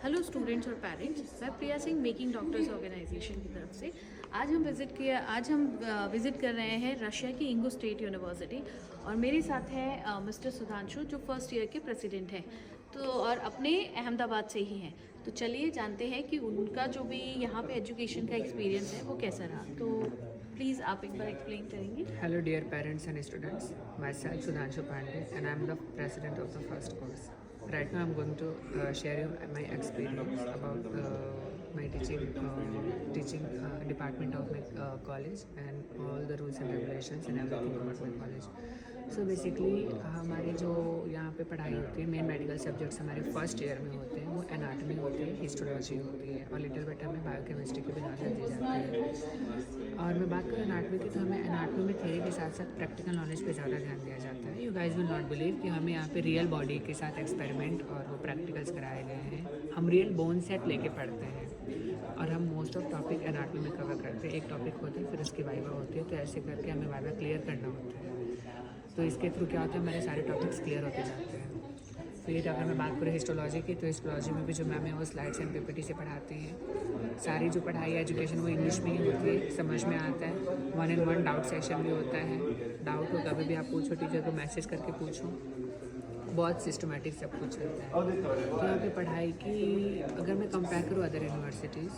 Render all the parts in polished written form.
Hello students और parents, मैं प्रिया Singh making doctors organisation की तरफ से आज हम विज़िट कर रहे हैं रशिया की इंगो स्टेट यूनिवर्सिटी। और मेरे साथ है मिस्टर सुधांशु जो फर्स्ट ईयर के प्रेसिडेंट हैं, तो और अपने अहमदाबाद से ही हैं। तो चलिए जानते हैं कि उनका जो भी यहाँ पे एजुकेशन का एक्सपीरियंस है वो कैसा रहा। तो प्लीज़ आप एक बार एक्सप्लेन करेंगे। Hello dear parents and students, myself Sudhanshu Pandey and I am the president of the first course. Right now I am going to share you my experience about my teaching department of my college and all the rules and regulations and everything about my college. So basically हमारे जो यहाँ पे पढ़ाई होती है, main medical subjects हमारे first year में होते हैं, वो एनाटॉमी होती है, हिस्टोलॉजी होती है और लिटिल बेट हमें बायोकेमिस्ट्री की भी नॉलेज दी जाती है। और मैं बात करूँ एनाटॉमी की, तो हमें एनाटॉमी में थ्योरी के साथ साथ प्रैक्टिकल नॉलेज पे ज़्यादा ध्यान दिया जाता है। You guys will not believe कि हमें यहाँ पे रियल बॉडी के साथ एक्सपेरिमेंट और वो प्रैक्टिकल्स कराए गए हैं। हम रियल बोन सेट लेके पढ़ते हैं और हम मोस्ट ऑफ टॉपिक एनाटॉमी में कवर करते हैं। एक टॉपिक होता है, फिर उसकी वाइवा होती है, तो ऐसे करके हमें वाइवा क्लियर करना होता है। तो इसके थ्रू क्या होता है, हमारे सारे टॉपिक्स क्लियर होते जाते हैं। फिर अगर मैं बात करूँ हिस्टोलॉजी की, तो हिस्टोलॉजी में भी जो मैम है वो स्लाइड्स एंड पीपीटी से पढ़ाती हैं। सारी जो पढ़ाई है एजुकेशन वो इंग्लिश में ही होती है, समझ में आता है। 1-on-1 डाउट सेशन भी होता है। डाउट हो कभी भी आप पूछो, टीचर को मैसेज करके पूछो, बहुत सिस्टमेटिक सब कुछ चलता है। तो यहाँ पे पढ़ाई की अगर मैं कंपेयर करूँ अदर यूनिवर्सिटीज़,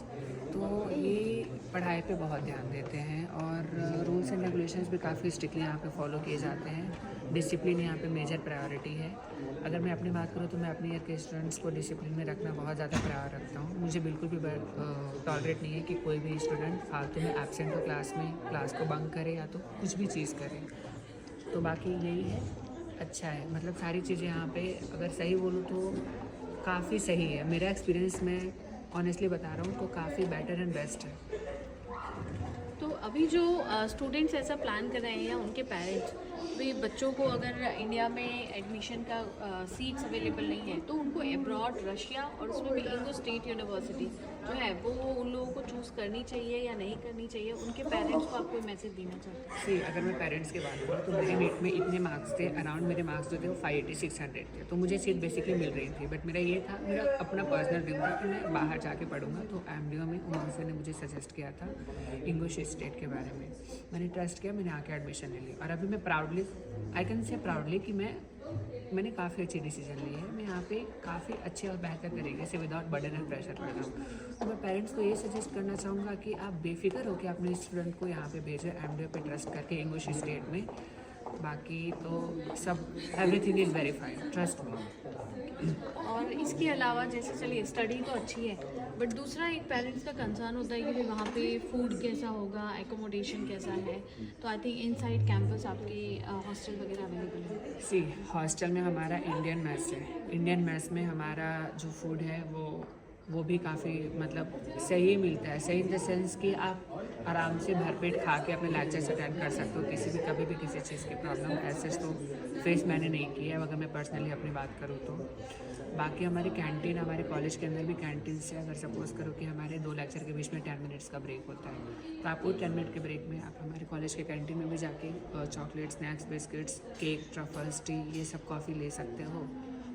तो ये पढ़ाई पे बहुत ध्यान देते हैं और रूल्स एंड रेगुलेशंस भी काफ़ी स्ट्रिक्टली यहाँ पे फॉलो किए जाते हैं। डिसिप्लिन यहाँ पे मेजर प्रायोरिटी है। अगर मैं अपनी बात करूँ तो मैं अपने ईयर के स्टूडेंट्स को डिसिप्लिन में रखना बहुत ज़्यादा प्रायोर रखता हूँ। मुझे बिल्कुल भी टॉलरेट नहीं है कि कोई भी स्टूडेंट फालतू में एब्सेंट हो क्लास में, क्लास को बंक करे या तो कुछ भी चीज़ करे। तो बाकी यही है, अच्छा है, मतलब सारी चीज़ें यहाँ पे अगर सही बोलूँ तो काफ़ी सही है। मेरा एक्सपीरियंस मैं ऑनेस्टली बता रहा हूँ तो काफ़ी बेटर एंड बेस्ट है। तो अभी जो स्टूडेंट्स ऐसा प्लान कर रहे हैं या उनके पेरेंट्स भी, बच्चों को अगर इंडिया में एडमिशन का सीट्स अवेलेबल नहीं है तो उनको अब्रॉड रशिया और उसमें भी इंगो स्टेट यूनिवर्सिटी जो है वो उन लोगों को चूज़ करनी चाहिए या नहीं करनी चाहिए, उनके पेरेंट्स को आप कोई मैसेज देना चाहते हैं? सी अगर मैं पेरेंट्स की बात करूँ तो मेरे नीट में इतने मार्क्स थे, अराउंड मेरे मार्क्स जो थे वो 580-600 थे, तो मुझे सीट बेसिकली मिल रही थी। बट मेरा ये था, मेरा अपना पर्सनल ड्रीम था कि मैं बाहर जाके पढ़ूंगा। तो एमडीओ में उमंग सर ने मुझे सजेस्ट किया था इंगो स्टेट के बारे में। मैंने ट्रस्ट किया, मैंने आके एडमिशन ले ली और अभी मैं proudly, I can say proudly कि मैंने काफ़ी अच्छी डिसीजन ली है। मैं यहाँ पे काफ़ी अच्छे और बेहतर तरीके से विदाउट बर्डन एंड प्रेशर पढ़ रहा हूँ। तो मैं पेरेंट्स को ये सजेस्ट करना चाहूँगा कि आप बेफिक्र हो कि अपने स्टूडेंट को यहाँ पे भेजें एमडीओ पे ट्रस्ट करके इंग्लिश स्टेट में। बाकी तो सब everything is verified, trust me. और इसके अलावा जैसे चलिए स्टडी तो अच्छी है, बट दूसरा एक पेरेंट्स का कंसर्न होता है कि भाई वहाँ पे फूड कैसा होगा, एकोमोडेशन कैसा है। तो आई थिंक इनसाइड कैंपस आपके हॉस्टल वगैरह अवेलेबल है? सी हॉस्टल में हमारा इंडियन मेस है। इंडियन मेस में हमारा जो फूड है वो भी काफ़ी मतलब सही मिलता है। सही इन द सेंस कि आप आराम से भरपेट खा के अपने लेक्चर्स अटेंड कर सकते हो। किसी भी कभी भी किसी चीज़ की प्रॉब्लम ऐसे तो फेस मैंने नहीं की है, अगर मैं पर्सनली अपनी बात करूँ तो। बाकी हमारी कैंटीन, हमारे कॉलेज के अंदर भी कैंटीन से अगर सपोज़ करो कि हमारे 2 लेक्चर के बीच में 10 मिनट्स का ब्रेक होता है, तो आप वो 10 मिनट के ब्रेक में आप हमारे कॉलेज के कैंटीन में भी जाके chocolate, snacks, biscuits, cake, truffles, T, ये सब कॉफ़ी ले सकते हो।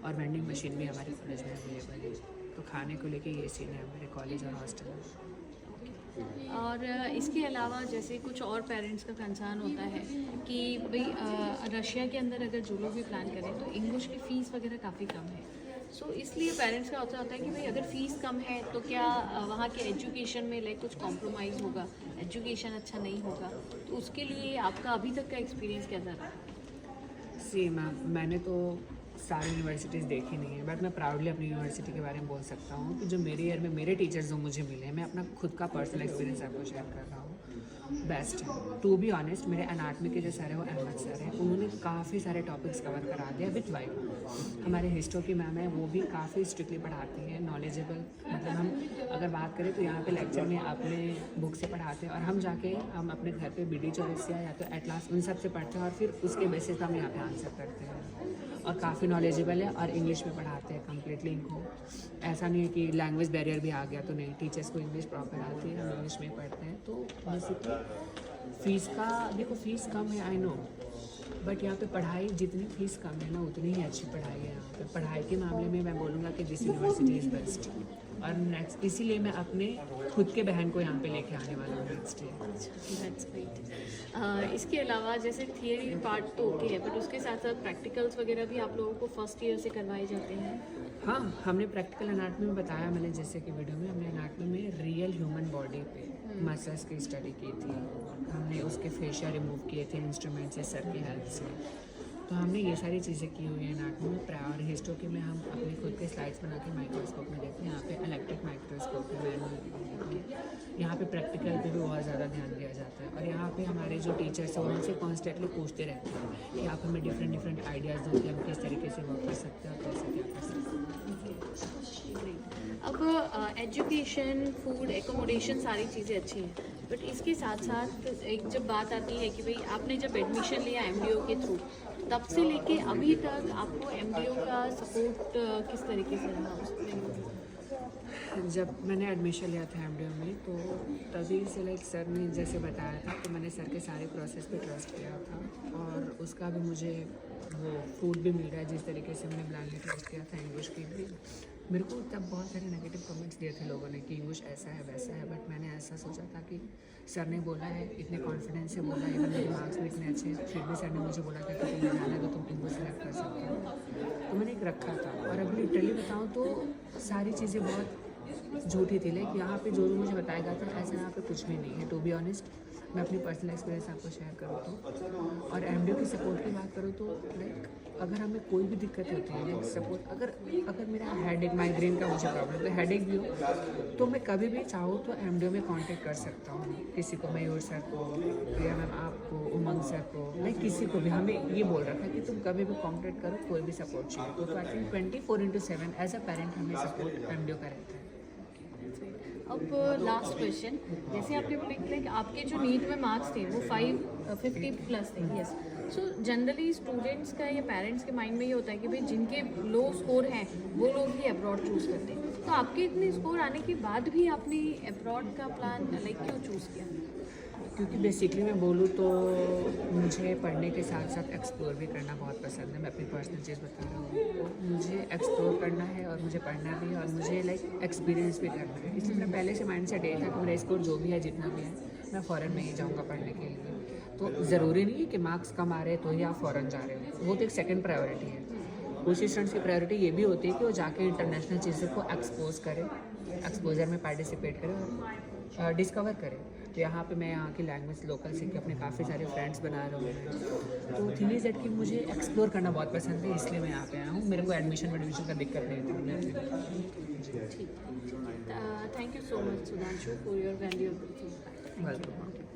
और वेंडिंग मशीन भी हमारे कॉलेज में अवेलेबल है। तो खाने को लेके ये सीन है हमारे कॉलेज और हॉस्टल में। और इसके अलावा जैसे कुछ और पेरेंट्स का कंसर्न होता है कि भाई रशिया के अंदर अगर जो लोग भी प्लान करें तो इंग्लिश की फ़ीस वगैरह काफ़ी कम है। सो इसलिए पेरेंट्स का होता है कि भाई अगर फ़ीस कम है तो क्या वहाँ के एजुकेशन में लाइक कुछ कॉम्प्रोमाइज़ होगा, एजुकेशन अच्छा नहीं होगा। तो उसके लिए आपका अभी तक का एक्सपीरियंस कैसा रहा? सी मैंने तो सारी यूनिवर्सिटीज़ देखी नहीं है, बट मैं प्राउडली अपनी यूनिवर्सिटी के बारे में बोल सकता हूँ कि जो मेरे ईयर में मेरे टीचर्स जो मुझे मिले हैं, मैं अपना खुद का पर्सनल एक्सपीरियंस आपको शेयर कर रहा हूँ, बेस्ट है। टू बी ऑनेस्ट, मेरे एनाटॉमी के जो सर है वो अहमद सर हैं, उन्होंने काफ़ी सारे टॉपिक्स कवर करा दिया विथ वाइब। हमारे हिस्ट्री की मैम है, वो भी काफ़ी स्ट्रिक्टली पढ़ाती हैं, नॉलेजेबल। मतलब हम अगर बात करें तो यहाँ पे लेक्चर में अपने बुक से पढ़ाते हैं और हम जाके हम अपने घर पे BD चौरसिया या तो एटलास उन सब से पढ़ते हैं और फिर उसके बेसिस पर हम यहाँ पे आंसर करते हैं। और काफ़ी नॉलेजेबल है और इंग्लिश में पढ़ाते हैं कम्प्लीटली इनको। ऐसा नहीं है कि लैंग्वेज बैरियर भी आ गया तो नहीं, टीचर्स को इंग्लिश प्रॉपर आती है, हम इंग्लिश में पढ़ते हैं। तो बेसिकली फ़ीस का देखो, फ़ीस कम है आई नो, बट यहाँ पे पढ़ाई जितनी फ़ीस कम है ना उतनी ही अच्छी पढ़ाई है यहाँ पे। पढ़ाई के मामले में मैं बोलूँगा कि दिस यूनिवर्सिटी इज़ बेस्ट। और नेक्स्ट इसीलिए मैं अपने खुद के बहन को यहाँ पे लेके आने वाला हूँ नेक्स्ट ईयर। That's great. इसके अलावा जैसे थियरी पार्ट तो ओके है, बट उसके साथ साथ प्रैक्टिकल्स वगैरह भी आप लोगों को फर्स्ट ईयर से करवाए जाते हैं? हाँ, हमने प्रैक्टिकल एनाटॉमी में बताया, मैंने जैसे कि वीडियो में हमने एनाटॉमी में रियल ह्यूमन बॉडी पे मसल्स की स्टडी की थी, हमने उसके फेशिया रिमूव किए थे इंस्ट्रूमेंट से, सर की हेल्प से। तो हमने ये सारी चीज़ें की हुई है एनाटॉमी में। प्रायर हिस्टो के में हम अपने खुद के स्लाइड्स बना के माइक्रोस्कोप में देखते हैं, यहाँ पे इलेक्ट्रिक माइक्रोस्कोप है, मैनुअल। यहाँ पे प्रैक्टिकल पे भी बहुत ज़्यादा ध्यान दिया जाता है। और यहाँ पे हमारे जो टीचर्स हैं वो हमसे कॉन्स्टेंटली पूछते रहते हैं कि आप हमें डिफरेंट आइडियाज़ दो कि हम किस तरीके से वर्क कर सकते हैं और कैसे क्या कर सकते हैं। अब एजुकेशन, फूड, एकोमोडेशन सारी चीज़ें अच्छी हैं, बट इसके साथ साथ एक जब बात आती है कि भाई आपने जब एडमिशन लिया एमडीओ के थ्रू, तब से लेके अभी तक आपको एमडीओ का सपोर्ट किस तरीके से रहा उसमें? जब मैंने एडमिशन लिया था एमडीओ में तो तभी से लाइक सर ने जैसे बताया था तो मैंने सर के सारे प्रोसेस पे ट्रस्ट किया था, और उसका भी मुझे वो फूड भी मिल रहा है जिस तरीके से मैंने ब्लाइंडली ट्रस्ट किया था। इंग्लिश की भी मेरे को तब बहुत सारे नेगेटिव कमेंट्स दिए थे लोगों ने कि इंग्लिश ऐसा है वैसा है, बट मैंने ऐसा सोचा था कि सर ने बोला है, इतने कॉन्फिडेंस से बोला, इवन मेरे मार्क्स भी इतने अच्छे हैं, फिर भी सर ने मुझे बोला था कि तुम्हें जाना है तो तुम इंग्लिश सेलेक्ट कर सकते हो, तो मैंने एक रखा था। और अभी लिटरली बताऊँ तो सारी चीज़ें बहुत झूठी थी, लाइक यहाँ पे जो भी मुझे बताया गया था ऐसा यहाँ पे कुछ भी नहीं है। टू बी ऑनेस्ट, मैं अपनी पर्सनल एक्सपीरियंस आपको शेयर करूँ तो, और एमडीओ की सपोर्ट की बात करूँ तो लाइक अगर हमें कोई भी दिक्कत होती है, लाइक सपोर्ट अगर मेरा हेडेक, माइग्रेन का मुझे प्रॉब्लम तो हेडेक भी हो तो मैं कभी भी चाहूँ तो एमडीओ में कांटेक्ट कर सकता हूँ, किसी को, मयूर सर को या मैम आपको, उमंग सर को, लाइक किसी को भी। हमें ये बोल रखा है कि तुम कभी भी कांटेक्ट करो, कोई भी सपोर्ट चाहिए तो I think 24/7 as a parent हमें सपोर्ट एमडीओ का रहता है। अब लास्ट क्वेश्चन, जैसे आपने बोला कि लाइक आपके जो नीट में मार्क्स थे वो 550 प्लस थे, यस। सो जनरली स्टूडेंट्स का या पेरेंट्स के माइंड में ये होता है कि भाई जिनके लो स्कोर हैं वो लोग ही अब्रॉड चूज़ करते हैं, तो आपके इतने स्कोर आने के बाद भी आपने अब्रॉड का प्लान लाइक क्यों चूज़ किया? क्योंकि बेसिकली मैं बोलूँ तो मुझे पढ़ने के साथ साथ एक्सप्लोर भी करना बहुत पसंद है। मैं अपनी पर्सनल चीज़ बता रहा हूँ, तो मुझे एक्सप्लोर करना है और मुझे पढ़ना भी है और मुझे लाइक एक्सपीरियंस भी करना है। इसलिए मेरा पहले से माइंड सेट ये था कि मेरा स्कोर जो भी है, जितना भी है, मैं फ़ॉरेन में ही जाऊँगा पढ़ने के लिए। तो ज़रूरी नहीं है कि मार्क्स कम आ रहे हैं तो ही आप फ़ॉरेन जा रहे हो, वो तो एक सेकेंड प्रायोरिटी है। कुछ स्टूडेंट्स की प्रायोरिटी ये भी होती है कि वो जाके इंटरनेशनल चीज़ों को एक्सपोज करें, एक्सपोजर में पार्टिसिपेट करें और डिस्कवर करें। तो यहाँ पे मैं यहाँ की लैंग्वेज लोकल सीख के अपने काफ़ी सारे फ्रेंड्स बना रहा हूँ। तो थिंग इज़ दैट कि मुझे एक्सप्लोर करना बहुत पसंद है, इसलिए मैं यहाँ पे आया हूँ। मेरे को एडमिशन का दिक्कत नहीं थी। ठीक है, thank you so much Sudhanshu for your valuable feedback. Welcome.